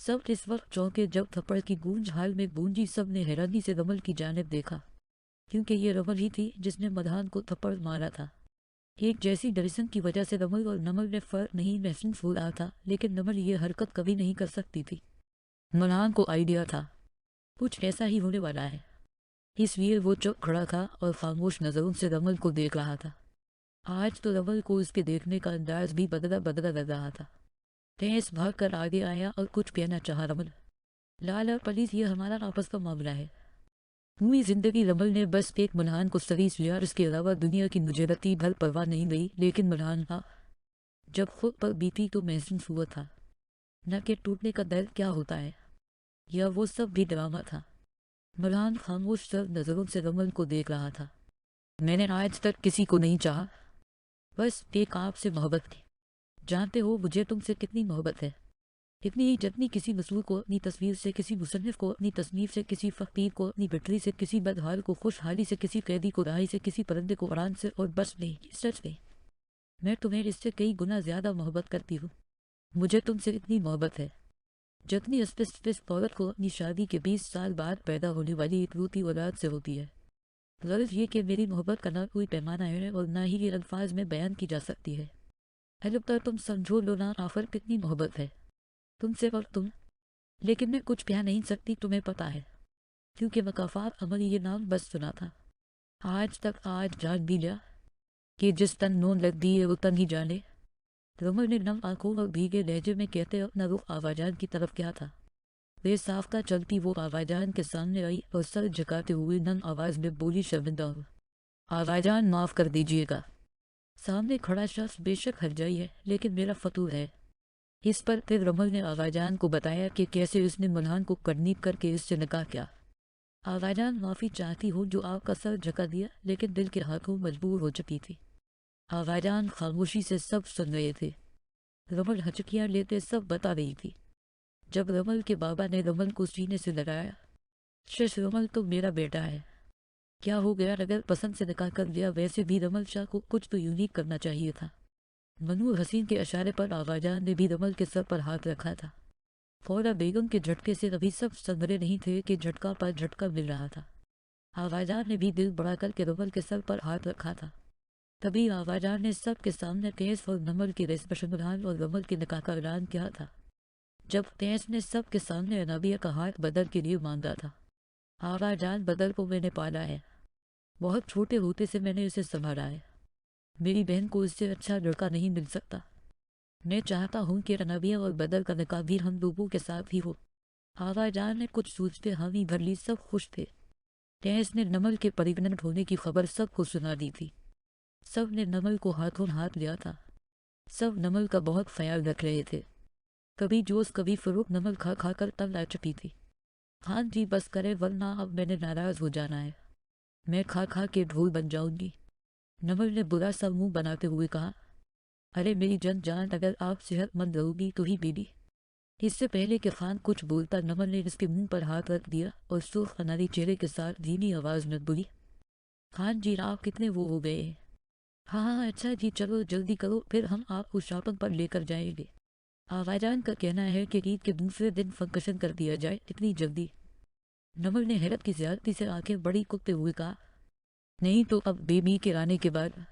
सब इस वक्त चौंके जब थप्पड़ की गूंज हाल में गूंजी। सब ने हैरानी से रमल की जानिब देखा, क्योंकि ये रमल ही थी जिसने मधान को थप्पड़ मारा था। एक जैसी डरिसन की वजह से रमल और नमल में फर्क नहीं महसूस हो रहा था, लेकिन नमल ये हरकत कभी नहीं कर सकती थी। मधान को आइडिया था कुछ ऐसा ही होने वाला है, इसलिए वो चुप खड़ा था और खामोश नजरों से रमल को देख रहा था। आज तो रमल को उसके देखने का अंदाज भी बदला बदला लग रहा था। तेज भाग कर आगे आया और कुछ कहना चाहा रमल। लाल और पुलिस, ये हमारा आपस का मामला है। पूरी जिंदगी रमल ने बस एक मल्हान को सरीस लिया, इसके अलावा दुनिया की मुजरती भर परवाह नहीं गई। लेकिन मल्हान था जब खुद पर बीती तो महसूस हुआ था न कि टूटने का दर्द क्या होता है, या वो सब भी ड्रामा था। मल्हान खामोश सर नजरों से रमल को देख रहा था। मैंने आज तक किसी को नहीं चाहा, बस एक आपसे मोहब्बत की। जानते हो मुझे तुमसे कितनी मोहब्बत है, इतनी ही जितनी किसी मसूर को अपनी तस्वीर से, किसी मुसन्निफ को अपनी तस्नीफ से, किसी फ़कीर को अपनी बिटरी से, किसी बदहाल को खुशहाली से, किसी कैदी को राही से, किसी परिंदे को उड़ान से। और बस नहीं, सच नहीं, मैं तुम्हें इससे कई गुना ज़्यादा मोहब्बत करती हूँ। मुझे तुमसे इतनी मोहब्बत है जितनी अस्तिस्त औरत को अपनी शादी के 20 साल बाद पैदा होने वाली इकलौती औलाद से होती है। गर्ज ये कि मेरी मोहब्बत का ना कोई पैमाना है और ना ही ये अल्फाज में बयान की जा सकती है। अलबत्ता तुम समझो लो ना आफर कितनी मोहब्बत है तुमसे और तुम। लेकिन मैं कुछ कह नहीं सकती, तुम्हें पता है, क्योंकि वकाफात अमल ये नाम बस सुना था। आज तक आज जान भी लिया कि जिस तन नून लग दी है वो तन ही जाने। रमल ने नम आंखों और भीगे लहजे में कहते अपना रुख आवाजान की तरफ क्या था। वे साफ्ता चलती वो आवाजान के सामने आई और सर झुकाते हुए नम आवाज में बोली, शर्मिंदा हूँ आवाजान, माफ कर दीजिएगा। सामने खड़ा शख्स बेशक हरजाई है, लेकिन मेरा फतूर है। इस पर फिर रमल ने आवाजान को बताया कि कैसे उसने मल्हान को करनीप करके इससे निकाह किया। आवाजान, माफ़ी चाहती हूँ जो आपका सर झुका दिया, लेकिन दिल के हाथों मजबूर हो चुकी थी। आवाजान खामोशी से सब सुन रहे थे। रमल हचकियाँ लेते सब बता रही थी। जब रमल के बाबा ने रमल को सीने से लगाया, शश रमल तो मेरा बेटा है, क्या हो गया अगर पसंद से निकाह कर दिया। वैसे भी रमल शाह को कुछ तो यूनिक करना चाहिए था। मनूर हसीन के इशारे पर आवाजान ने भी रमल के सर पर हाथ रखा था। फौरा बेगम के झटके से अभी सब संभरे नहीं थे कि झटका पर झटका मिल रहा था। आवाजान ने भी दिल बढ़ा कर के रमल के सर पर हाथ रखा था। तभी आवाजान ने सब के सामने तेज और नमल की रेशमशान और रमल के निकाह का ऐलान किया था। जब तेज ने सब के सामने अनाबिया का हाथ बदर के लिए मांगा था। आवाजान, बदर को मैंने पाला है, बहुत छोटे होते से मैंने उसे संभाला है। मेरी बहन को इससे अच्छा लड़का नहीं मिल सकता। मैं चाहता हूँ कि रनबिया और बदर का निकाह भी हम लोगों के साथ ही हो। आवाजान ने कुछ सोचते हामी भर ली। सब खुश थे। तेज ने नमल के परिगणित होने की खबर सबको सुना दी थी। सब ने नमल को हाथों हाथ लिया था। सब नमल का बहुत ख्याल रख रहे थे। कभी जोश कभी फरूक नमल खा खा कर तब ला चुकी थी। हाँ जी बस करे, वरना अब मैंने नाराज हो जाना है। मैं खा खा के ढोल बन जाऊंगी। नमल ने बुरा सा मुंह बनाते हुए कहा, अरे मेरी जान, अगर आप सेहतमंद रहोगी तो ही बेबी। इससे पहले कि खान कुछ बोलता, नमल ने उसके मुंह पर हाथ रख दिया और सुर्ख अनारी चेहरे के साथ धीमी आवाज में बोली, खान जी आप कितने वो हो गए हैं। हाँ हाँ अच्छा जी, चलो जल्दी करो, फिर हम आपको शॉपिंग पर लेकर जाएंगे। आवाजान का कहना है कि ईद के दूसरे दिन फंक्शन कर दिया जाए, इतनी जल्दी। नमल ने हैरत की ज्यादती से आंखें बड़ी कुकते हुए कहा, नहीं तो अब बेबी के आने के बाद।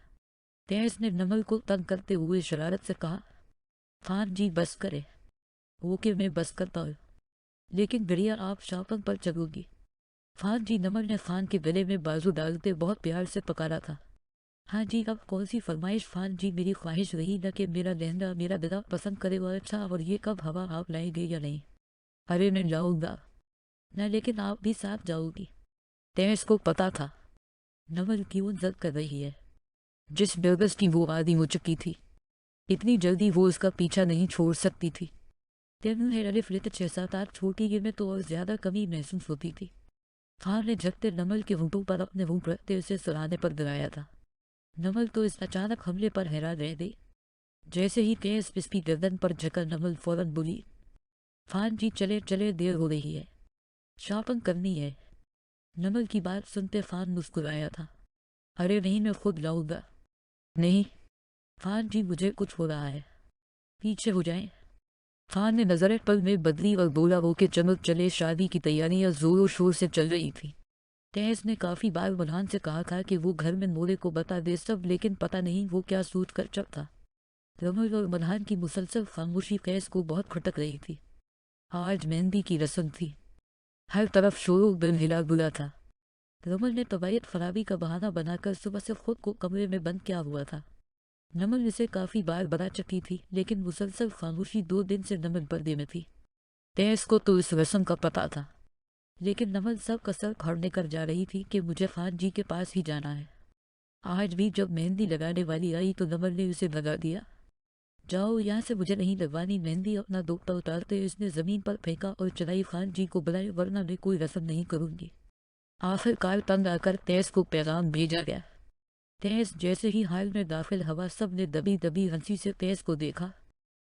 तेज ने नमल को तंग करते हुए शरारत से कहा, खान जी बस करे। ओके मैं बस करता हूँ, लेकिन बढ़िया आप शॉपिंग पर चलोगी। खान जी, नमल ने खान के गले में बाजू डालते बहुत प्यार से पकारा था। हाँ जी, अब कौन सी फरमाइश खान जी, मेरी ख्वाहिश रही न कि मेरा लहंगा मेरा दादा पसंद करे। वो अच्छा, और ये कब हवा आप लाएंगे या नहीं। अरे मैं जाऊंगा न, लेकिन आप भी साथ जाओगी। तेज को पता था नमल क्यों जद कर रही है। जिस बेगस की वो आदि हो चुकी थी, इतनी जल्दी वो उसका पीछा नहीं छोड़ सकती थी। तेनू है अरे फिर 6-7 छोटी ये में तो और ज्यादा कमी महसूस होती थी। खान ने झकते नमल के होंठों पर अपने मुंह रखते उसे सुराने पर गिराया था। नमल तो इस अचानक हमले पर हैरान रह गई। जैसे ही तेज इसकी गर्दन पर झककर नमल फौरन बोली, खान जी चले चले, देर हो रही है, शॉपिंग करनी है। नमल की बात सुनते खान मुस्कुराया था। अरे नहीं, मैं खुद लाऊंगा। नहीं खान जी, मुझे कुछ हो रहा है, पीछे हो जाएं। खान ने नजरें पल में बदली और बोला, वो के चमक चले, शादी की तैयारियां जोरों शोर से चल रही थी। तेज ने काफी बार बुरहान से कहा था कि वो घर में नूरे को बता दे सब, लेकिन पता नहीं वो क्या सोच कर चुप था। रमल और बुरहान की मुसलसल खामोशी कैस को बहुत खटक रही थी। आज मेहंदी की रस्म थी। हर तरफ शोर बिल हिला गुला था। रमल ने तबीयत खराबी का बहाना बनाकर सुबह से खुद को कमरे में बंद किया हुआ था। नमल इसे काफी बार बता चुकी थी, लेकिन मुसलसल खामोशी 2 दिन से नमल पर्दे में थी। तेज को तो इस रस्म का पता था, लेकिन नमल सब कसर खड़ने कर जा रही थी कि मुझे खान जी के पास ही जाना है। आज भी जब मेहंदी लगाने वाली आई तो नमल ने उसे लगा दिया। जाओ यहाँ से, मुझे नहीं लगवानी मेहंदी। अपना दोपटा उतारते इसने जमीन पर फेंका और चलाई, खान जी को बुलाए वरना मैं कोई रस्म नहीं करूंगी। आखिरकार तंग आकर तेज को पैगाम भेजा गया। तेज जैसे ही हाल में दाखिल हवा, सब ने दबी दबी हंसी से तेज को देखा।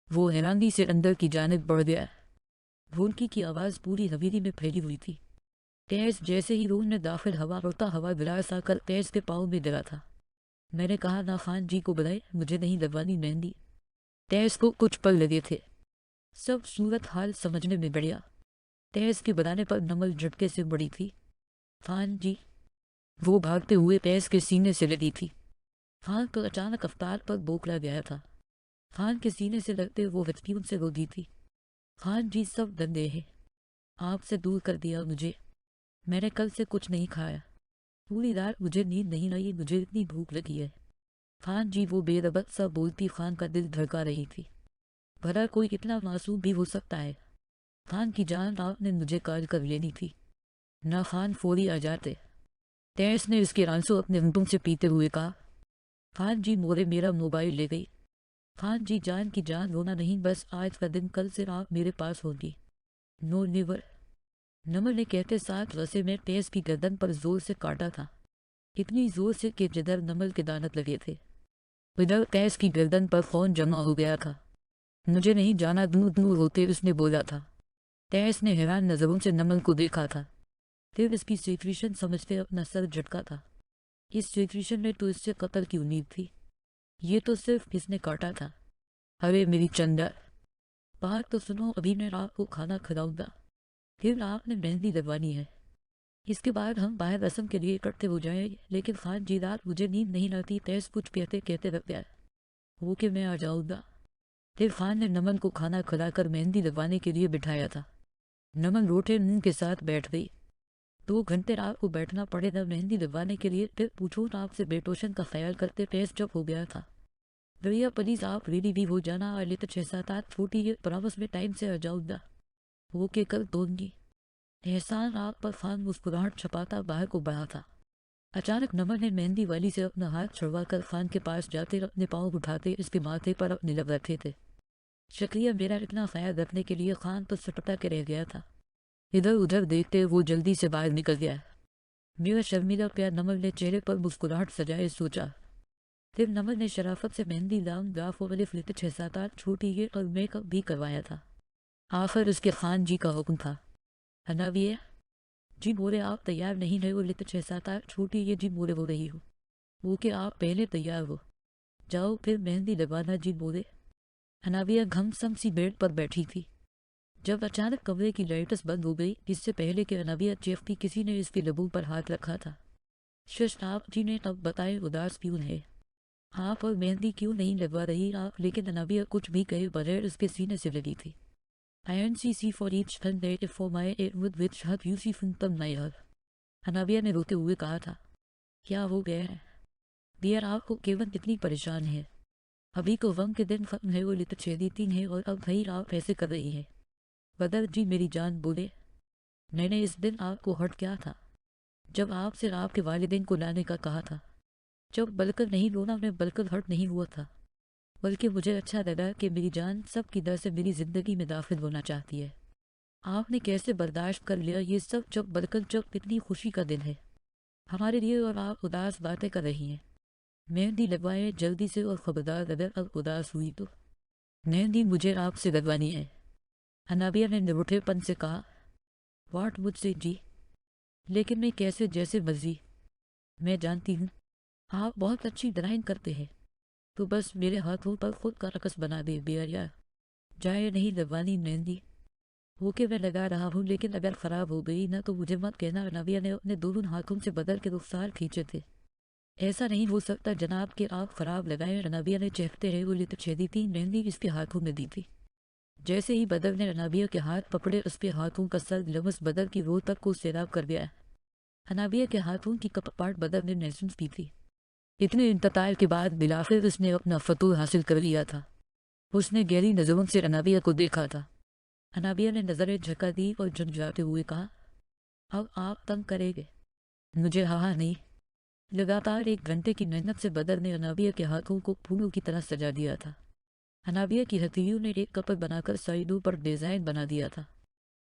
वो हैरानी से अंदर की जानिब बढ़ गया। भूनकी की आवाज़ पूरी हवेली में फैली हुई थी। तेज जैसे ही रूम में दाखिल हवा, रोता हवा विलास आकर तेज के पाँव में गिरा था। मैंने कहा ना खान जी को बुलाए, मुझे नहीं लगवानी मेहंदी। तेज को कुछ पल लगे थे। सब सूरत हाल समझने में बढ़िया। तेज के बताने पर नमल झटके से बड़ी थी। खान जी। वो भागते हुए तेज के सीने से लगी थी। खान को अचानक अवतार पर बोखला गया था। खान के सीने से लगते वो हथकियों से रो दी थी। खान जी, सब धंधे हैं, आपसे दूर कर दिया मुझे। मैंने कल से कुछ नहीं खाया। पूरी रात मुझे नींद नहीं आई, मुझे इतनी भूख लगी है। खान जी, वो बेरबत सा बोलती खान का दिल धड़का रही थी। भला कोई कितना मासूम भी हो सकता है। खान की जान आपने मुझे काल कर लेनी थी ना, खान फौरी आ जाते। तेज ने इसके आंसू अपने होंठों से पीते हुए कहा। खान जी मोरे, मेरा मोबाइल ले गई। खान जी, जान की जान रोना नहीं, बस आज का दिन, कल से आप मेरे पास होंगी। No never. नमल ने कहते साथ रसे में तेज की गर्दन पर जोर से काटा था। इतनी जोर से कि जिधर नमल के दानत लगे थे उधर तेज की गर्दन पर फोन जमा हो गया था। मुझे नहीं जाना, दूर दूर होते उसने बोला था। तेज ने हैरान नजरों से नमल को देखा था, फिर इसकी सिचुएशन समझते अपना सर झटका था। इस सिचुएशन में तो इससे कत्ल की उम्मीद थी, ये तो सिर्फ इसने काटा था। अरे मेरी चंदा, बात तो सुनो, अभी मैं आपको खाना खिलाऊंगा, फिर आपने मेहंदी लगवानी है। इसके बाद हम बाहर रस्म के लिए इकट्ठे हो जाएंगे। लेकिन खान जी, रात मुझे नींद नहीं आती। तेज कुछ कहते कहते रख गया। वो कि मैं आ जाऊंगा। फिर खान ने नमन को खाना खिलाकर मेहंदी लगवाने के लिए बिठाया था। नमन रोटे मुंह के साथ बैठ गई। 2 घंटे रात को बैठना पड़ेगा मेहंदी लगवाने के लिए। फिर पूछो तो आपसे बेटोशन का ख्याल करते तेज चुप हो गया था। भैया प्लीज आप रेडी भी हो जाना, अले तो 6-7 छोटी है, परामर्श में टाइम से आ जाऊंगा। वो के कल दूंगी। एहसान आग पर खान मुस्कुराहट छपाता बाहर को बढ़ा था। अचानक नमन ने मेहंदी वाली से अपना हाथ छुड़वाकर खान के पास जाते अपने पाँव उठाते इसके माथे पर अपने लग रखे थे। शुक्रिया मेरा इतना ख्याल रखने के लिए। खान तो सटपटा के रह गया था। इधर उधर देखते वो जल्दी से बाहर निकल गया। मेरा शर्मिला प्यार, नमल ने चेहरे पर मुस्कुराहट सजाए सोचा। फिर नमल ने शराफत से मेहंदी लाम गाफ वाले फ्लिट 6-7 छोटी है और मेकअप भी करवाया था। आखिर उसके खान जी का हुक्म था। हनाविया जी बोले, आप तैयार नहीं रहे हो, लेते 6-7 छोटी ये जी बोले हो रही हो। वो कि आप पहले तैयार हो, जाओ फिर मेहंदी लगवाना जी बोले। हनाविया घमसम सी बेड पर बैठी थी जब अचानक कमरे की लाइट्स बंद हो गई। इससे पहले कि हनाविया चेपती, किसी ने इसके लबों पर हाथ रखा था। शशनाब जी ने तब बताए, उदास क्यों है आप और मेहंदी क्यों नहीं लगवा रही आप। लेकिन हनाविया कुछ भी कहे बगैर उसके सीने से लगी थी। INCC for each Sunday for my with which have you seen them nair। हनाविया ने रोते हुए कहा था। क्या हो गया है डियर, आपको केवल कितनी परेशान है। अभी को वम के दिन खत्म है, वो लित 6 दिन है और अब भाई आप ऐसे कर रही है। बदर जी मेरी जान बोले, मैंने इस दिन आपको हट क्या था जब आपसे आपके वालिदैन को लाने का कहा था। जब बलकर नहीं रोना, मैं बलकर हट नहीं हुआ था, बल्कि मुझे अच्छा लगा कि मेरी जान सब की दर से मेरी जिंदगी में दाखिल होना चाहती है। आपने कैसे बर्दाश्त कर लिया ये सब। जब बलकर जब कितनी खुशी का दिन है हमारे लिए और आप उदास बातें कर रही हैं। मेहंदी लगवाए जल्दी से, और खबरदार अगर अब उदास हुई तो। मेहंदी मुझे आपसे लगवानी है, हनाबिया ने निरूठेपन से कहा। वाट मुझसे जी, लेकिन मैं कैसे, जैसे मर्जी। मैं जानती हूँ आप बहुत अच्छी ड्राइंग करते हैं, तो बस मेरे हाथों पर खुद का रकस बना दे बियरिया। जाए नहीं लगवानी मेहंदी। वो कि मैं लगा रहा हूँ, लेकिन अगर खराब हो गई ना तो मुझे मत कहना। नविया ने अपने दोनों हाथों से बदल के रुखसार खींचे थे। ऐसा नहीं हो सकता जनाब कि आप खराब लगाए। रनाबिया ने चहकते रहे बोली तो छेदी थी, मेहंदी इसके हाथों में दी थी। जैसे ही बदर ने रनाबिया के हाथ पकड़े, उसके हाथों का सर लमस बदर की रो तक को सैराब कर गया। रनाबिया के हाथों की कपपाट बदर ने महसूस की थी। इतने इंतजार के बाद बिलाखिर उसने अपना फतूह हासिल कर लिया था। उसने गहरी नजरों से रनाबिया को देखा था। रनाबिया ने नजरें झका दी और झुंझलाते हुए कहा, अब आप तंग करेंगे मुझे? हाँ नहीं। लगातार 1 घंटे की मेहनत से बदर ने रनाबिया के हाथों को फूलों की तरह सजा दिया था। रनाबिया की हथेलियों ने एक कपड़ बनाकर साइडों पर डिजाइन बना दिया था।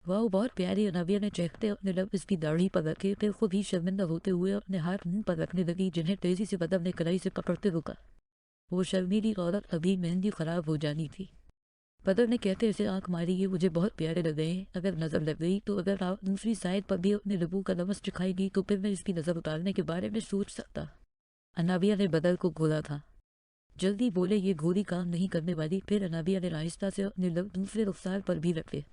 वह बहुत प्यारी। रनाबिया ने चहकते अपने लब इसकी दाढ़ी पर रखे, फिर खुद ही शर्मिंदा होते हुए अपने हाथ मुंह पर रखने लगी, जिन्हें तेजी से बदर ने कलाई से पकड़ते रुका। वो शर्मीली औरत अभी मेहंदी खराब हो जानी थी। बदर ने कहते ऐसे आंख मारी, ये मुझे बहुत प्यारे लग गए हैं। अगर नजर लग गई तो अगर आप दूसरी साइड पर भी अपने लबों का नमस चखाएगी तो फिर मैं इसकी नजर उतारने के बारे में सोच सकता। अनाबिया ने बदर को घोला था। जल्दी बोले, ये घोरी काम नहीं करने वाली। फिर अनाबिया ने आहिस्ता से अपने लब दूसरे रुखसार पर भी रखे।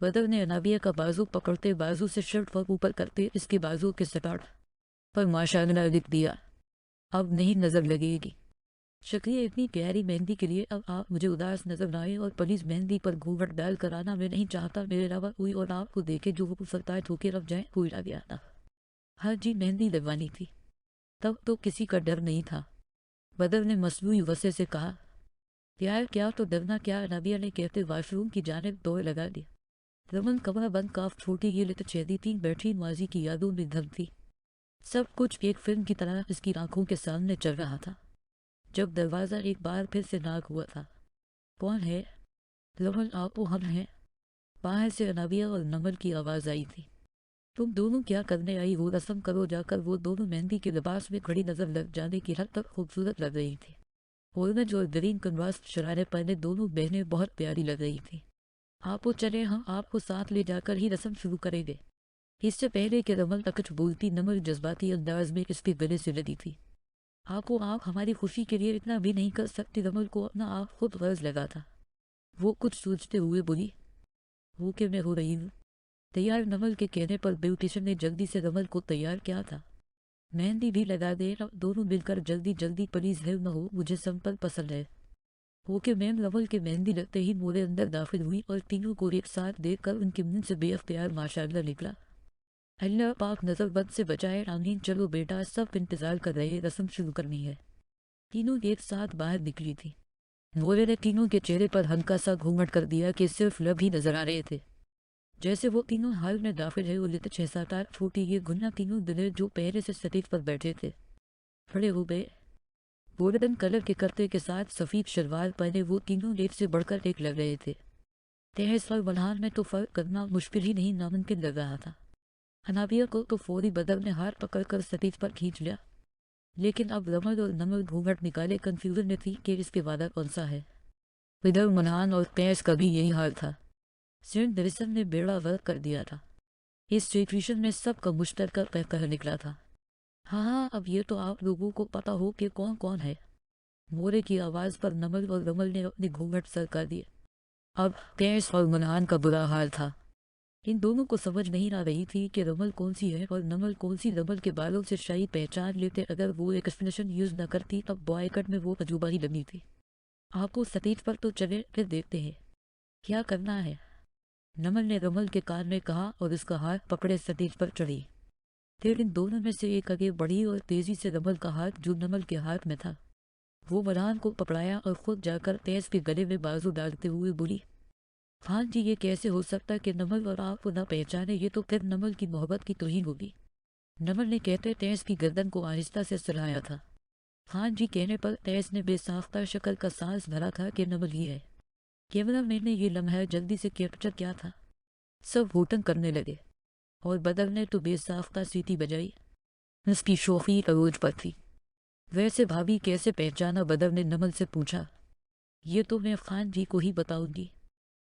बदर ने अनाबिया का बाजू पकड़ते बाजू से शर्ट पर ऊपर करते इसके बाजू के सटाट पर माशाअल्लाह लिख दिया, अब नहीं नजर लगेगी। शुक्रिया इतनी प्यारी मेहंदी के लिए। अब आप मुझे उदास नजर न आए और प्लीज मेहंदी पर घूंघट डाल कर आना। मैं नहीं चाहता मेरे अलावा कोई और आपको देखे जो वो सरताज होकर अब जाए। कोई आ गया था। हाँ जी, मेहंदी लगवानी थी। तब तो किसी का डर नहीं था। बदर ने मसनूई वसे से कहा, यार क्या तो डरना क्या। नबिया ने कहते वाशरूम की जानिब दौड़ लगा दी। रमन कमरा बंद काफ छोटी ये लेते छेदी थी, बैठी माजी की यादों में धम थी। सब कुछ एक फिल्म की तरह इसकी आंखों के सामने चल रहा था। जब दरवाज़ा एक बार फिर से नाक हुआ था। कौन है? रमन आप वो हम हैं। बाहर से अनाबिया और नमल की आवाज़ आई थी। तुम दोनों क्या करने आई हो? रस्म करो जाकर। वो दोनों मेहंदी के लिबास में खड़ी नजर लग जाने की हद तक खूबसूरत लग रही थी। ऑरेंज और ग्रीन कन्वास शरारे पहने दोनों बहनें बहुत प्यारी लग रही थी। आप वो चले, हम आपको साथ ले जाकर ही रस्म शुरू करेंगे। इससे पहले कि रमल तक कुछ बोलती, नमल जज्बाती अंदाज में इसके गले से लगी थी। आपको आप हमारी खुशी के लिए इतना भी नहीं कर सकती। रमल को अपना आप खुद गर्ज लगा था। वो कुछ सोचते हुए बोली, वो कि मैं हो रही हूँ तैयार। नमल के कहने पर ब्यूटिशियन ने जल्दी से रमल को तैयार किया था। मेहंदी भी लगा दे, दोनों मिलकर जल्दी जल्दी। प्लीज है न हो, मुझे सिंपल पसंद है। वो कि मैम रमल के मेहंदी लगते ही मोरे अंदर दाखिल हुई और तीनों को एक साथ देखकर उनके मुंह से बेअख्तियार माशाअल्लाह निकला। अल्लाह पाक नजर बद से बचाए, आमीन। चलो बेटा, सब इंतजार कर रहे, रस्म शुरू करनी है। तीनों एक साथ बाहर निकली थी। मोरे ने तीनों के चेहरे पर हल्का सा घूंघट कर दिया कि सिर्फ लब ही नजर आ रहे थे। जैसे वो तीनों हाल में दाखिल है। वो लेते 6-7 फूटी ये गुन्ना तीनों दिलेर जो पहले से सटीक पर बैठे थे खड़े हो गए। गोल्डन कलर के कर्ते के साथ सफ़ेद शलवार पहने वो तीनों एक से बढ़कर एक लग रहे थे। तेज और बलहान में तो फर्क करना मुश्किल ही नहीं, नामुमकिन लग रहा था। अनाबिया को तो फौरी बदर ने हाथ पकड़कर सतीज पर खींच लिया। लेकिन अब रमल और नमल घूंघट निकाले कंफ्यूजन में थी कि इसके वादा कौन सा है। इधर मनहान और पैस का भी यही हाल था। सेंट दरिसन ने बेड़ा वर्क कर दिया था। इस सिचुएशन में सबका मुश्तरका कहकर निकला था। हाँ, अब ये तो आप लोगों को पता हो कि कौन कौन है। मोरे की आवाज़ पर नमल और रमल ने अपनी घूंघट सरका दिए। अब पैस और मनहान का बुरा हाल था। इन दोनों को समझ नहीं आ रही थी कि रमल कौन सी है और नमल कौन सी। रमल के बालों से शायद पहचान लेते अगर वो एक एक्सप्लेनेशन यूज न करती, तब बॉयकट में वो अजूबा ही लगनी थी। आपको सतीज पर तो चले, फिर देखते हैं क्या करना है, नमल ने रमल के कान में कहा और उसका हाथ पकड़े सतीज पर चढ़ी। फिर इन दोनों में से एक आगे बढ़ी और तेजी से रमल का हाथ जो नमल के हाथ में था वो मरान को पकड़ाया और खुद जाकर तेज के गले में बाजू डालते हुए बोली, हाँ जी, ये कैसे हो सकता कि नमल और आपको न पहचाने? ये तो फिर नमल की मोहब्बत की तौहीन होगी। नमल ने कहते तेज की गर्दन को आहिस्ता से सलाया था। हाँ जी कहने पर तेज ने बेसाख्ता शक्ल का सांस भरा था कि नमल ही है। कैमरा मैन ने ये लम्हा जल्दी से कैप्चर किया था। सब होटन करने लगे और बदर ने तो बेसाख्ता सीटी बजाई। उसकी शोखी अरोज पर थी। वैसे भाभी कैसे पहचाना? बदर ने नमल से पूछा। ये तो मैं खान जी को ही बताऊंगी,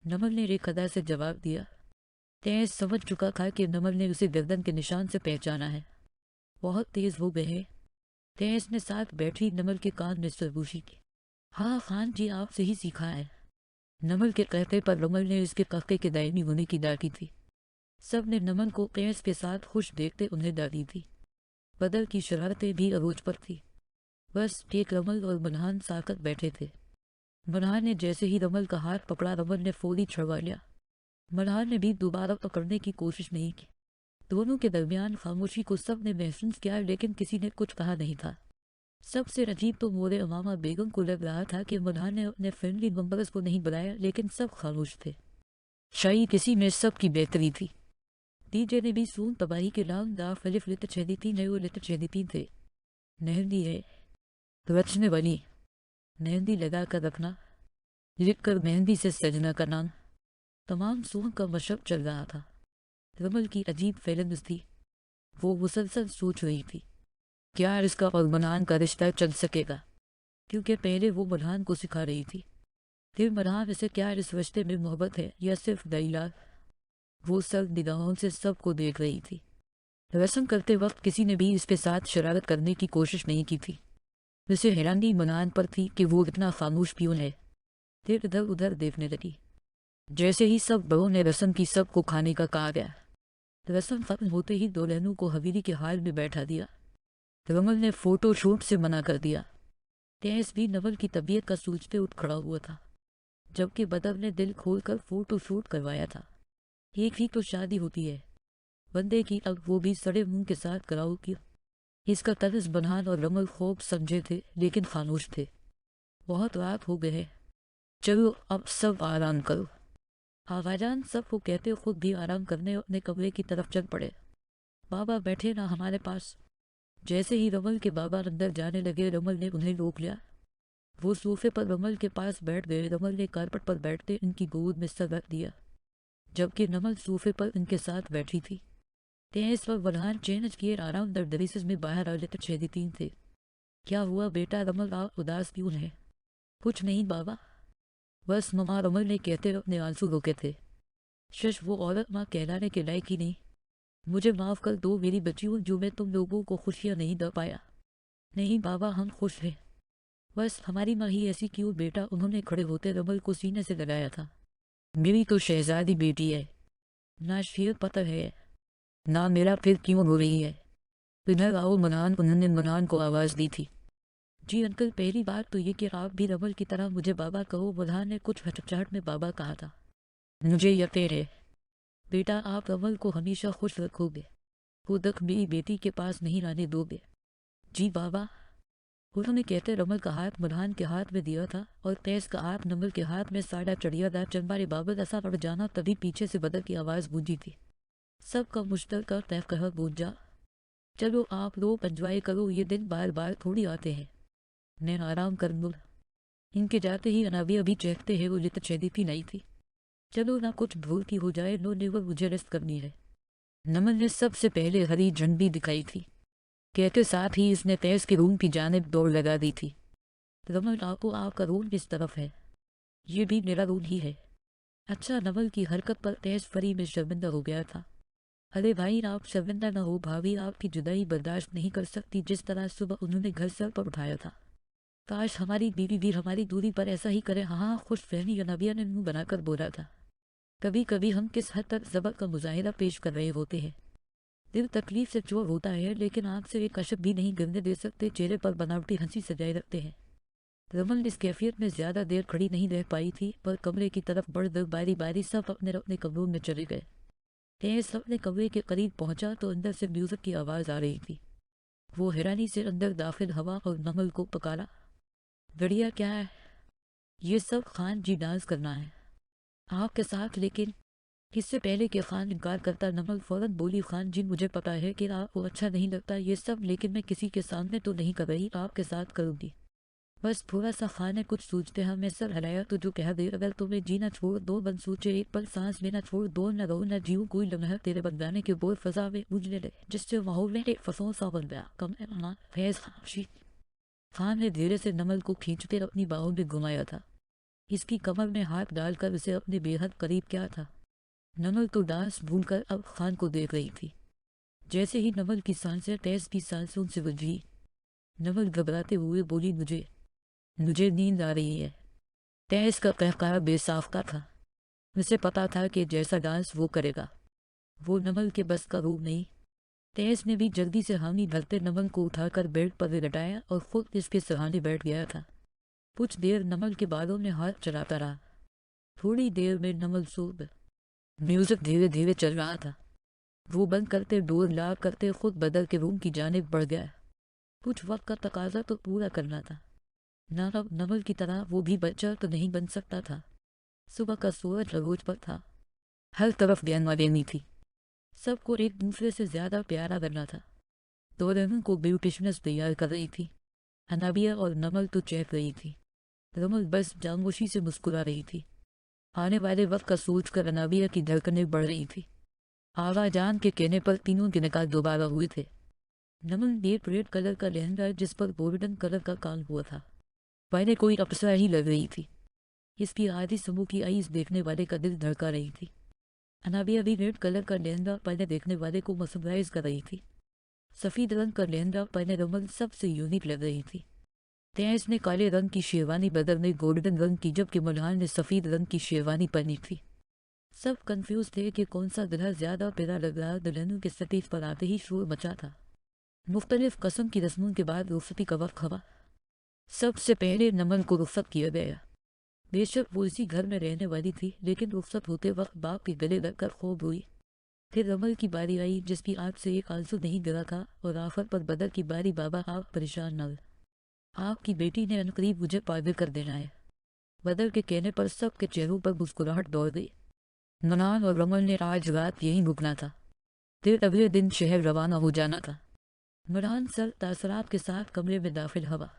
नमल ने रेखदा से जवाब दिया। तेज समझ चुका था कि नमल ने उसे गर्दन के निशान से पहचाना है। बहुत तेज हो गए हैं। तेज ने साथ बैठी नमल के कान में सरगोशी की। हाँ खान जी, आपसे ही सीखा है। नमल के कहते पर रमल ने इसके काके के दायनी होने की दागी थी। सब ने नमल को कैस के साथ खुश देखते उन्हें डाली थी। बदल की शरारतें भी अरोज पर थी। बस एक रमल और मनहान साकत बैठे थे। मनहान ने जैसे ही रमल का हाथ पकड़ा, रमल ने फौरी छुड़वा लिया। मनहान ने भी दोबारा पकड़ने की कोशिश नहीं की। दोनों के दरमियान खामोशी को सब ने महसूस किया, लेकिन किसी ने कुछ कहा नहीं था। सबसे अजीब तो मोरे अमामा बेगम को लग रहा था कि मनहान ने अपने फैमिली मेंबर्स को नहीं बुलाया, लेकिन सब खामोश थे। शायद किसी में सब की बेहतरी थी। डीजे ने भी सून तबाही के नाम दा फलिफ लित छेदी थी, नए लित छेदी थी थे। मेहंदी है रचने वाली, मेहंदी लगा कर रखना, लिख कर मेहंदी से सजना का नाम। तमाम सून का मशक चल रहा था। रमल की अजीब फैलंस थी। वो मुसलसल सोच रही थी, क्या इसका और मनहान का रिश्ता चल सकेगा? क्योंकि पहले वो मनहान को सिखा रही थी, फिर मनहान इसे क्या इस रिश्ते में मोहब्बत है या सिर्फ दलील। वो सब निगाहों से सबको देख रही थी। रस्म करते वक्त किसी ने भी इसके साथ शरारत करने की कोशिश नहीं की थी। उसे हैरानी मनहान पर थी कि वो इतना खामोश क्यों है। फिर इधर उधर देखने लगी। जैसे ही सब बड़ों ने रस्म की सबको खाने का कहा गया। रस्म खत्म होते ही दुल्हनों को हवेली के हाल में बैठा दिया। रमल ने फोटो शूट से मना कर दिया। तेज भी नवल की तबीयत का सोचते उठ खड़ा हुआ था, जबकि बदर ने दिल खोलकर फोटो शूट करवाया था। एक ही तो शादी होती है बंदे की, अब वो भी सड़े मुंह के साथ कराओ की। इसका तर्ज बनहान और रमल खूब समझे थे, लेकिन खामोश थे। बहुत रात हो गए है, चलो अब सब आराम करो। आवाजान सबको कहते खुद भी आराम करने अपने कमरे की तरफ चल पड़े। बाबा बैठे ना हमारे पास। जैसे ही रमल के बाबा अंदर जाने लगे, रमल ने उन्हें रोक लिया। वो सोफे पर रमल के पास बैठ गए। रमल ने कारपेट पर बैठते इनकी गोद में सर रख दिया, जबकि नमल सोफे पर इनके साथ बैठी थी। तेज पर बरहान चेंज किए आराम दर दरीसिस में बाहर आ लेते छेदी तीन थे। क्या हुआ बेटा रमल, आप उदास क्यों है? कुछ नहीं बाबा, बस ममा, रमल ने कहते अपने आंसू रोके थे। शश, वो औरत माँ कहलाने के लायक ही नहीं। मुझे माफ कर दो मेरी बच्चियों, जो मैं तुम लोगों को खुशियाँ नहीं दे पाया। नहीं बाबा, हम खुश हैं। बस हमारी माँ ही ऐसी क्यों बेटा? उन्होंने खड़े होते रमल को सीने से लगाया था। मेरी तो शहजादी बेटी है ना, शेर पता है ना मेरा, फिर क्यों हो रही है? इधर आओ मनहान, उन्होंने मनहान को आवाज़ दी थी। जी अंकल, पहली बात तो ये कि आप भी रमल की तरह मुझे बाबा कहो। मनहान ने कुछ हचकचाहट में बाबा कहा था। मुझे यकीन है बेटा, आप रमल को हमेशा खुश रखोगे। वो दुख मेरी बेटी के पास नहीं आने दोगे। जी बाबा। उन्होंने कहते रमल का हाथ मनहान के हाथ में दिया था और तेज का हाथ नमल के हाथ में साड़ा चढ़िया था। चंबारे बाबा ऐसा पड़ जाना, तभी पीछे से बदर की आवाज़ गूंजी थी। सबका मुश्तरका तय कह गूंजा। चलो आप लोग एंजॉय करो, ये दिन बार बार थोड़ी आते हैं। मैं आराम कर लूँ। इनके जाते ही अनाबिया भी चहकते हैं, वो जित शैदीफी नहीं थी। चलो ना कुछ भूल की हो जाए, नो नेवर मुझे रेस्ट करनी है। नमन ने सबसे पहले हरी झंडी दिखाई थी। कहते साथ ही इसने तेज के रूम की जानिब दौड़ लगा दी थी। रमन, आपको आपका रूम किस तरफ है? ये भी मेरा रूम ही है। अच्छा, नवल की हरकत पर तेज फरी में शर्मिंदा हो गया था। अरे भाई, आप शर्मिंदा न हो, भाभी आपकी जुदाई बर्दाश्त नहीं कर सकती। जिस तरह सुबह उन्होंने घर सर पर उठाया था, काश हमारी बीवी भी हमारी दूरी पर ऐसा ही करे। हाँ, खुश फहमी नबिया ने मुंह बनाकर बोला था। कभी कभी हम किस हद तक जबर का मुजाहिरा पेश कर रहे होते हैं। दिल तकलीफ से चोर होता है, लेकिन आँख से एक कशब भी नहीं गिरने दे सकते। चेहरे पर बनावटी हंसी सजाए रखते हैं। रमन इस कैफियत में ज्यादा देर खड़ी नहीं रह पाई थी, पर कमरे की तरफ बढ़ कर बारी बारी सब अपने अपने कमरों में चले गए। तेज अपने कमरे के करीब पहुंचा तो अंदर से म्यूजिक की आवाज़ आ रही थी। वो हैरानी से अंदर दाखिल हवा और नमल को पकारा। बढ़िया, क्या है ये सब? खान जी डांस करना है आपके साथ, लेकिन इससे पहले कि खान इनकार करता, नमल फौरन बोली, खान जी मुझे पता है कि आपको अच्छा नहीं लगता ये सब, लेकिन मैं किसी के सामने तो नहीं कर रही, आपके साथ करूंगी। बस थोड़ा सा। खान ने कुछ सोचते हमें सर हलाया तो जो कह दे, अगर तुम्हें जीना छोड़ दो, बन सोचे एक पल सांस लेना छोड़ दो, न रो न जीव, कोई लम्हा तेरे बन जाने के बोल फजा में उजने लगे, जिससे माहौल में एक फसों सा बन गया। कम फैज खामोशी। खान ने धीरे से नमल को खींचकर अपनी बाहों में घुमाया था। इसकी कमर में हाथ डालकर उसे अपने बेहद करीब किया था। नमल तो डांस भूलकर अब खान को देख रही थी। जैसे ही नमल की सांसें तेज की सांसों से बुझी, नमल घबराते हुए बोली, मुझे नींद आ रही है। तेज का कहकाया बेसाफ का था। उसे पता था कि जैसा डांस वो करेगा वो नमल के बस का रूप नहीं। तेज ने भी जल्दी से हामी भरते नमल को उठाकर बेड पर लटाया और खुद इसके सहारे बैठ गया था। कुछ देर नमल के बालों में हाथ चलाता रहा। थोड़ी देर में नमल सो गया। म्यूजिक धीरे धीरे चल रहा था। वो बंद करते डोर लाक करते खुद बदल के रूम की जानिब बढ़ गया। कुछ वक्त का तकाजा तो पूरा करना था। नमल की तरह वो भी बच्चा तो नहीं बन सकता था। सुबह का सूरज अरोज पर था। हर तरफ गहमा देनी थी। सबको एक दूसरे से ज्यादा प्यारा करना था। दोनों को ब्यूटिशनेस तैयार कर रही थी। अनाबिया और नमल तो चेक रही थी। नमल बस जामोशी से मुस्कुरा रही थी। आने वाले वक्त का सोचकर अनाबिया की धड़कनें बढ़ रही थी। आवाजान के कहने पर तीनों के निकाल दोबारा हुए थे। नमल डीप रेड कलर का लहंगा जिस पर गोल्डन कलर का काम हुआ था। पहले कोई अप्सरा ही लग रही थी। इसकी आधी समूह की आईज देखने वाले का दिल धड़का रही थी। अनाबिया भी रेड कलर का लहंगा पहले देखने वाले को मसमराइज कर रही थी। सफ़ेद रंग का लहंगा पहले नमल सबसे यूनिक लग रही थी। तेज ने काले रंग की शेरवानी बदलने गोल्डन रंग की, जबकि मल्हार ने सफ़ेद रंग की शेरवानी पहनी थी। सब कंफ्यूज थे कि कौन सा दुल्हा ज्यादा प्यारा लग रहा। दुल्हनों के स्टेज पर आते ही शोर मचा था। मुख्तलिफ कस्म की रस्मों के बाद रुखसती का वक्त हुआ। सबसे पहले नमल को रुखसत किया गया। बेशक वो इसी घर में रहने वाली थी, लेकिन रुखसत होते वक्त बाप के गले लगकर खूब हुई। फिर नमल की बारी आई, जिसकी आंख से एक आंसू नहीं गिरा था, और आखिर पर बदर की बारी। बाबा आप परेशान न हो। आपकी बेटी ने अनकरीब मुझे पागल कर देना है। बदर के कहने पर सबके चेहरों पर मुस्कुराहट दौड़ गई। ननान और रमल ने आज रात यहीं रुकना था। फिर अगले दिन शहर रवाना हो जाना था। मरहान सर तासरात के साथ कमरे में दाखिल हुआ,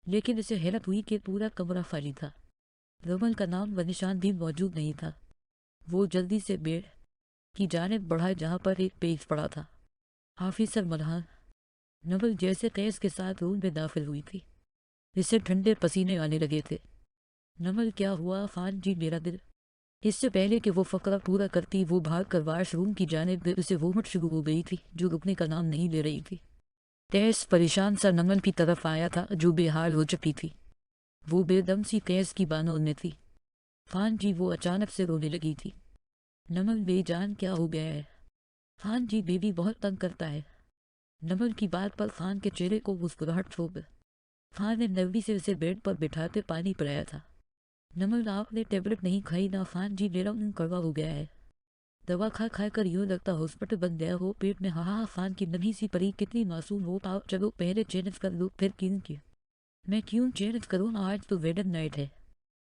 लेकिन इसे हैरत हुई कि पूरा कमरा खाली था। रमल का नाम व निशान भी मौजूद नहीं था। वो जल्दी से बेड की जानिब बढ़ा जहाँ पर एक पेज पड़ा था। ऑफिसर मरहान। नवल जैसे तेज के साथ रूम में दाखिल हुई थी। इससे ठंडे पसीने आने लगे थे। नमल क्या हुआ खान जी मेरा दिल। इससे पहले कि वो फकरा पूरा करती वो भाग कर वाशरूम की जानिब उसे वोमट शुरू हो गई थी, जो रुकने का नाम नहीं ले रही थी। तेज परेशान सा नमल की तरफ आया था, जो बेहाल हो चुकी थी। वो बेदम सी तेज की बानों में थी। खान जी वो अचानक से रोने लगी थी। नमल बेजान क्या हो गया है? खान जी बेबी बहुत तंग करता है। नमल की बात पर खान के चेहरे को मुस्कुराहट छो गई। खान ने नरमी से उसे बेड पर बिठाते पानी पिलाया था। नमल आपने टेबलेट नहीं खाई ना? खान जी मेरा मुंह कड़वा हो गया है। दवा खा खा कर यूं लगता हॉस्पिटल बन गया हो पेट में। हाँ खान की नन्ही सी परी कितनी मासूम हो। आप चलो पहले चेंज कर लो फिर क्यों? मैं क्यों चेंज करूँ? आज तो वेडन नाइट है।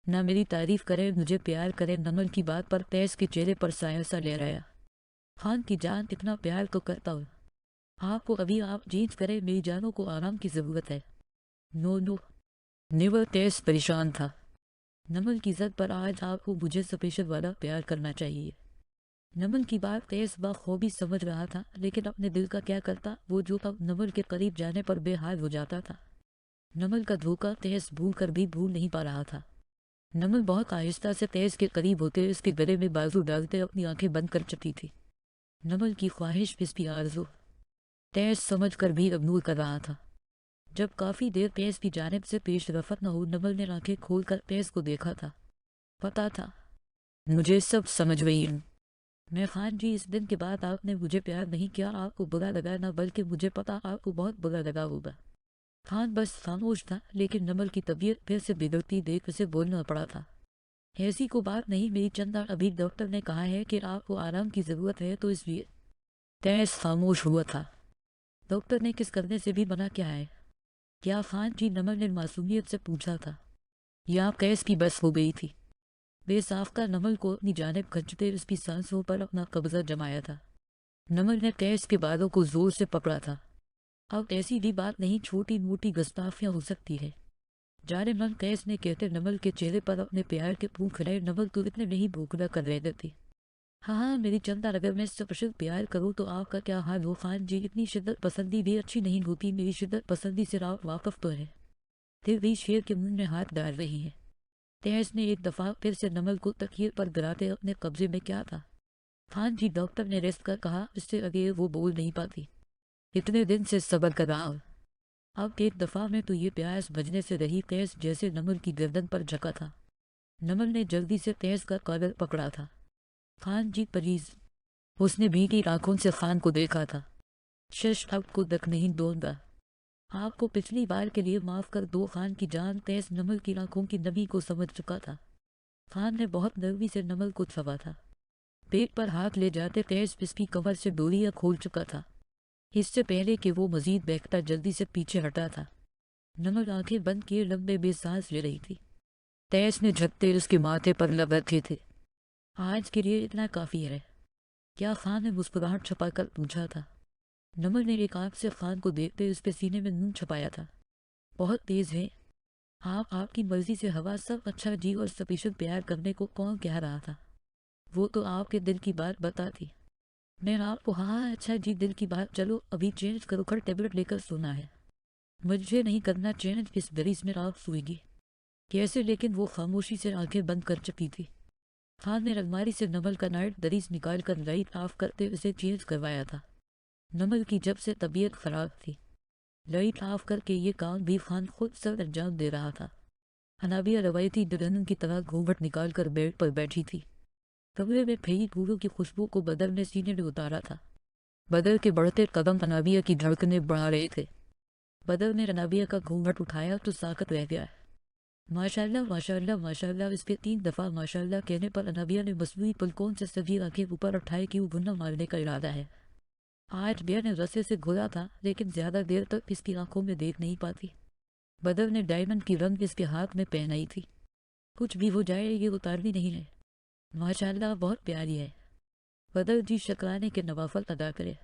ना मेरी तारीफ करे मुझे प्यार करे। नमल की बात पर तेज के चेहरे पर साया सा लहराया। खान की जान इतना प्यार तो करता हूँ आपको, अभी आप चेंज करे। मेरी जानों को आराम की जरूरत है। No no. नेवर। तेज परेशान था। नमल की जद पर आज आपको मुझे स्पेशल वाला प्यार करना चाहिए। नमल की बात तेज बखूबी समझ रहा था, लेकिन अपने दिल का क्या करता। वो जो अब नमल के करीब जाने पर बेहाल हो जाता था। नमल का धोखा तेज भूल कर भी भूल नहीं पा रहा था। नमल बहुत आहिस्ता से तेज के करीब होते उसके गले में बाजू डालते अपनी आंखें बंद कर चुकी थी। नमल की ख्वाहिश इसकी आरज़ू तेज समझ कर भी इग्नोर कर रहा था। जब काफी देर तेज की जानिब से पेश रफत न हो, नमल ने आंखें खोलकर तेज को देखा था। पता था मुझे सब समझ रही हूँ मैं। खान जी इस दिन के बाद आपने मुझे प्यार नहीं किया। आपको बुरा लगा ना, बल्कि मुझे पता आपको बहुत बुरा लगा होगा। खान बस खामोश था, लेकिन नमल की तबीयत फिर से बिगड़ती देख उसे बोलना पड़ा था। ऐसी को बात नहीं मेरी चंदा, अभी डॉक्टर ने कहा है कि आपको आराम की जरूरत है, तो इसलिए। तेज खामोश हुआ था। डॉक्टर ने किस करने से भी मना किया है क्या? खान जी नमल ने मासूमियत से पूछा था। यह तेज की बस हो गई थी। बेसाख्ता नमल को अपनी जानिब खींचते उसकी सांसों पर अपना कब्जा जमाया था। नमल ने तेज के बालों को जोर से पकड़ा था। अब ऐसी भी बात नहीं, छोटी मोटी गुस्ताखियां हो सकती है। जाने मन तेज ने कहते नमल के चेहरे पर अपने प्यार के फूंक खिलाए। नमल तो इतने नहीं भूखना कर रहे थे। हाँ मेरी चंदा, अगर मैं सबसे प्यार करूँ तो आपका क्या हाल हो? खान जी इतनी शिद्दत पसंदी भी अच्छी नहीं होती। मेरी शिद्दत पसंदी से आप वाकफ तो है। फिर भी शेर के मुंह में हाथ डाल रही है। तेज ने एक दफा फिर से नमल को तकिए पर गिराते अपने कब्जे में क्या था। खान जी डॉक्टर ने रेस्ट कर कहा, इससे आगे वो बोल नहीं पाती। इतने दिन से सब्र कर रहा हूं। अब एक दफा में तो ये प्यास बजने से रही। तेज जैसे नमल की गर्दन पर झका था। नमल ने जल्दी से तेज का कॉलर पकड़ा था। खान जी प्लीज। उसने भीगी आंखों से खान को देखा था। शश आपको तक नहीं दूंगा। आपको पिछली बार के लिए माफ कर दो। खान की जान तेज नमल की आंखों की नमी को समझ चुका था। खान ने बहुत नरमी से नमल को छुआ था। पेट पर हाथ ले जाते तेज इसकी कमर से डोरियां खोल चुका था। इससे पहले कि वो मजीद बहकता जल्दी से पीछे हटा था। नमल आंखें बंद किए लंबे बेसांस ले रही थी। तेज ने झकते उसके माथे पर लबके थे। आज के लिए इतना काफी है क्या? खान ने मुस्कुराहट छुपाकर पूछा था। नमल ने एक आंख से खान को देखते उसके सीने में मुंह छुपाया था। बहुत तेज है आप। आपकी मर्जी से हवा सब अच्छा जी और सफिशिएंट प्यार करने को कौन कह रहा था? वो तो आपके दिल की बात बताती। मैं आपको हाँ अच्छा जी दिल की बात। चलो अभी चेंज करो कर टेबलेट लेकर सोना है। मुझे नहीं करना चेंज। इस बरिस में आप सोएगी कैसे? लेकिन वो खामोशी से आंखें बंद कर चुकी थी। खान ने अलमारी से नमल का नाइट दरीज निकाल कर लाइट ऑफ करते उसे चेंज करवाया था। नमल की जब से तबीयत खराब थी लाइट ऑफ करके ये काम भी खान खुद सब अंजाम दे रहा था। अनाबिया रवायती दुल्हन की तरह घूंघट निकाल कर बेड पर बैठी थी। कमरे में फैली फूलों की खुशबू को बदर ने सीने में उतारा था। बदर के बढ़ते कदम अनाबिया की धड़कनें बढ़ा रहे थे। बदर ने अनाबिया का घूंघट उठाया तो साकत रह गया। माशाल्लाह माशाल्लाह माशाल्लाह। इसके 3 दफा माशाल्लाह कहने पर अनाबिया ने मसनूई पलकों से सभी आंखें ऊपर उठाए कि वो गुन्ना मारने का इरादा है। आज बिया ने रस्से से घुला था लेकिन ज्यादा देर तक इसकी आंखों में देख नहीं पाती। बदर ने डायमंड की रंग इसके हाथ में पहनाई थी। कुछ भी हो जाए ये उतारनी नहीं है। माशाल्लाह बहुत प्यारी है। बदर जी शुक्राने के नवाफल अदा करे।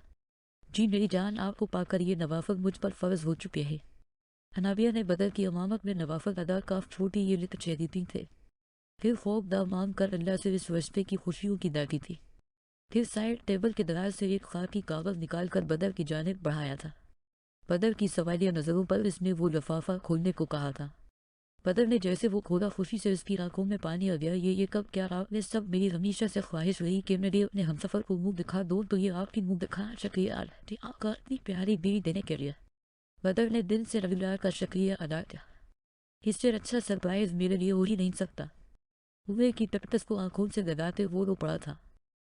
जी मेरी जान आपको पाकर ये नवाफल मुझ पर फर्ज हो चुके हैं। अनाबिया ने बदर की अमामत में नवाफल अदा का छोटी ये लित चेहरी थे। फिर खौफ दा मांग कर अल्लाह से इस वस्फे की खुशियों की दागी थी। फिर साइड टेबल के दराज से एक खाकी कागज निकालकर बदर की जानिब बढ़ाया था। बदर की सवालिया नजरों पर इसने वो लिफाफा खोलने को कहा था। बदर ने जैसे वो खोला खुशी से उसकी आंखों में पानी आ गया। ये कब क्या आपने सब मेरी हमेशा से ख्वाहिश रही कि मेरे अपने हमसफर को मुंह दिखा दो तो ये आपकी मुंह दिखा। शुक्रिया आपका इतनी प्यारी बीवी देने के लिए। बदर ने दिल से रविलार का शुक्रिया अदा किया। इससे अच्छा सरप्राइज मेरे लिए हो ही नहीं सकता। हुए की टकटस को आंखों से लगाते वो रो पड़ा था।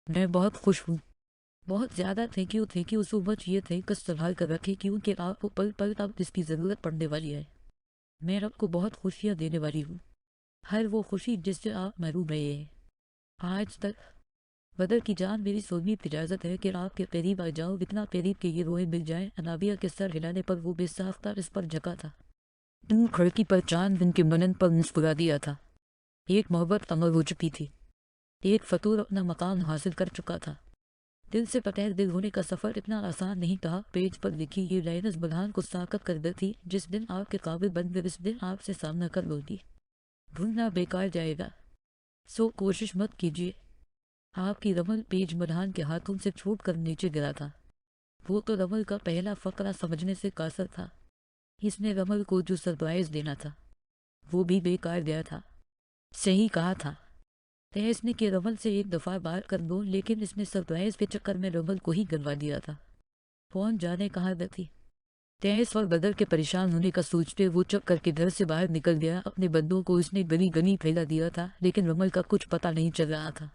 मैं बहुत खुश हूँ। बहुत ज़्यादा थैंक यू सो मच। ये थैंक संभाल कर रखे क्योंकि आपको पल पल अब इसकी ज़रूरत पड़ने वाली है। मैं आपको बहुत खुशियाँ देने वाली हूँ। हर वो खुशी जिससे आप महरूम रहे हैं आज तक। बदर की जान मेरी सोनीत इजाज़त है कि आपके करीब आ जाओ। इतना करीब के ये रोए मिल जाए। अनाबिया के सर हिलाने पर वो बेसाख्ता इस पर झका था। इन खिड़की पर चांद दिन के मनन पर मुस्कुरा दिया था। एक मोहब्बत अमर हो चुकी थी। एक फतूर अपना मकाम हासिल कर चुका था। दिल से पटेल दिल होने का सफ़र इतना आसान नहीं था। पेज पर लिखी ये लाइनस बलहान को साकत कर देती। जिस दिन आपके काबिल बन गए इस दिन आपसे सामना कर लोगी। ढूंढना बेकार जाएगा सो कोशिश मत कीजिए। आपकी रमल पेज बलहान के हाथों से छूट कर नीचे गिरा था। वो तो रमल का पहला फकरा समझने से कासर था। इसने रमल को जो सरप्राइज देना था वो भी बेकार गया था। सही कहा था तेज ने कि रमल से एक दफ़ा बात कर लो लेकिन इसने सरप्राइज के चक्कर में रमल को ही गलवा दिया था। कौन जाने कहाँ थी। तेज और बदर के परेशान होने का सोचते वो चुप करके घर से बाहर निकल गया। अपने बंदों को उसने गली गली फैला दिया था लेकिन रमल का कुछ पता नहीं चल रहा था।